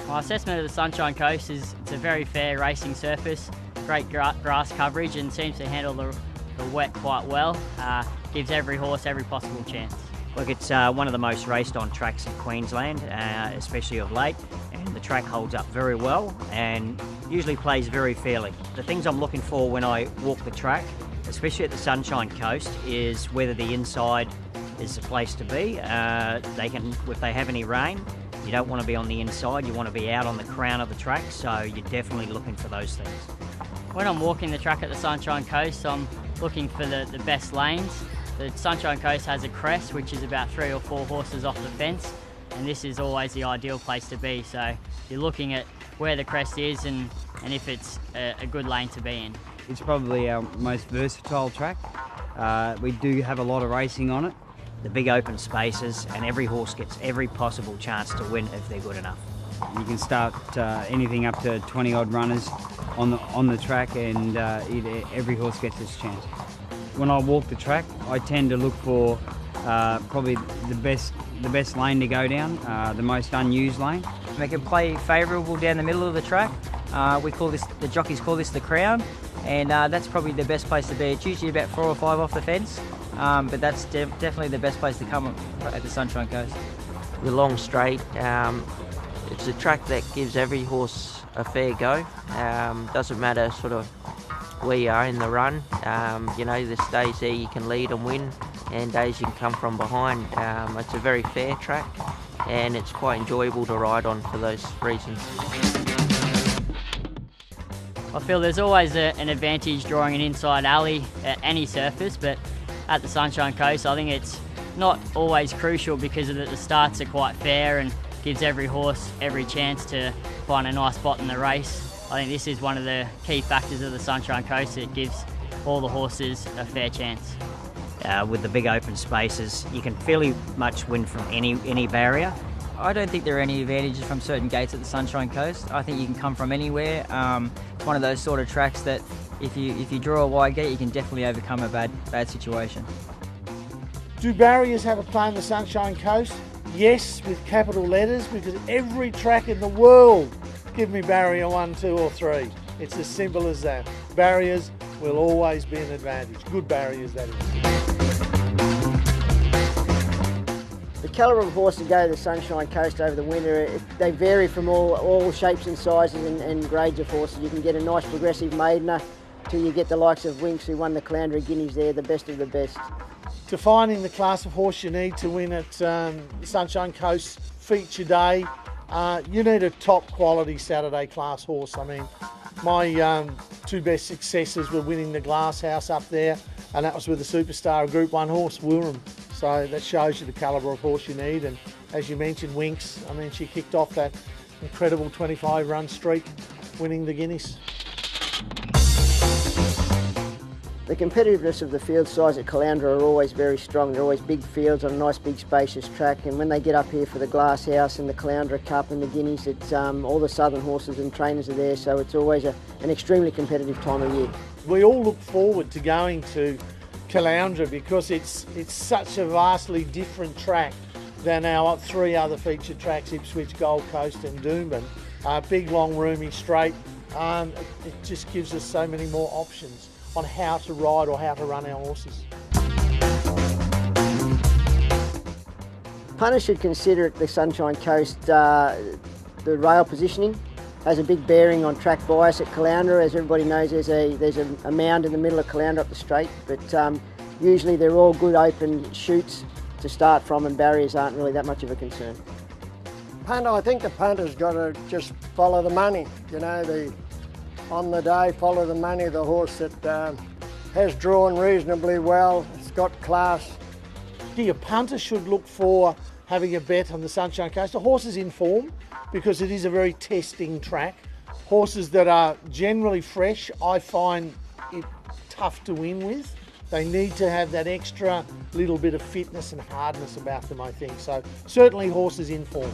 My assessment of the Sunshine Coast is it's a very fair racing surface, great grass coverage and seems to handle the wet quite well. Gives every horse every possible chance. Look, it's one of the most raced on tracks in Queensland, especially of late, and the track holds up very well and usually plays very fairly. The things I'm looking for when I walk the track, especially at the Sunshine Coast, is whether the inside is the place to be. If they have any rain, you don't want to be on the inside, you want to be out on the crown of the track, so you're definitely looking for those things. When I'm walking the track at the Sunshine Coast, I'm looking for the best lanes. The Sunshine Coast has a crest, which is about 3 or 4 horses off the fence, and this is always the ideal place to be. So you're looking at where the crest is and if it's a good lane to be in. It's probably our most versatile track. We do have a lot of racing on it. The big open spaces, and every horse gets every possible chance to win if they're good enough. You can start anything up to 20 odd runners on the track, and every horse gets its chance. When I walk the track, I tend to look for probably the best lane to go down, the most unused lane. Make it play favourable down the middle of the track. The jockeys call this the crown, and that's probably the best place to be. It's usually about 4 or 5 off the fence, but that's definitely the best place to come at the Sunshine Coast. The long straight, it's a track that gives every horse a fair go. Doesn't matter sort of where you are in the run. There's days there you can lead and win, and days you can come from behind. It's a very fair track, and it's quite enjoyable to ride on for those reasons. I feel there's always an advantage drawing an inside alley at any surface, but at the Sunshine Coast I think it's not always crucial because the starts are quite fair and gives every horse every chance to find a nice spot in the race. I think this is one of the key factors of the Sunshine Coast. It gives all the horses a fair chance. With the big open spaces, you can fairly much win from any barrier. I don't think there are any advantages from certain gates at the Sunshine Coast. I think you can come from anywhere. It's one of those sort of tracks that if you draw a wide gate, you can definitely overcome a bad situation. Do barriers have a play on the Sunshine Coast? Yes, with capital letters, because every track in the world give me barrier 1, 2 or 3. It's as simple as that. Barriers will always be an advantage. Good barriers, that is. The calibre of horses that go to the Sunshine Coast over the winter, they vary from all shapes and sizes and grades of horses. You can get a nice progressive maidener till you get the likes of Winks, who won the Caloundra Guineas there, the best of the best. Defining the class of horse you need to win at Sunshine Coast Feature Day, you need a top quality Saturday class horse. I mean, my 2 best successes were winning the Glass House up there, and that was with a superstar, a Group 1 horse, Wirram. So that shows you the calibre of horse you need. And as you mentioned, Winks, I mean, she kicked off that incredible 25-run streak, winning the Guineas. The competitiveness of the field size at Caloundra are always very strong. They're always big fields on a nice big spacious track, and when they get up here for the Glass House and the Caloundra Cup and the Guineas, it's all the southern horses and trainers are there, so it's always an extremely competitive time of year. We all look forward to going to Caloundra because it's such a vastly different track than our 3 other featured tracks, Ipswich, Gold Coast and Doomben. Big, long, roomy straight. It just gives us so many more options on how to ride or how to run our horses. Punters should consider at the Sunshine Coast the rail positioning has a big bearing on track bias at Caloundra. As everybody knows, there's a mound in the middle of Caloundra up the straight, but usually they're all good open chutes to start from, and barriers aren't really that much of a concern. Punter, I think the punter's got to just follow the money. You know, on the day, follow the money. The horse that has drawn reasonably well, it's got class. A punter should look for having a bet on the Sunshine Coast. The horse is in form because it is a very testing track. Horses that are generally fresh, I find it tough to win with. They need to have that extra little bit of fitness and hardness about them, I think. So certainly horses in form.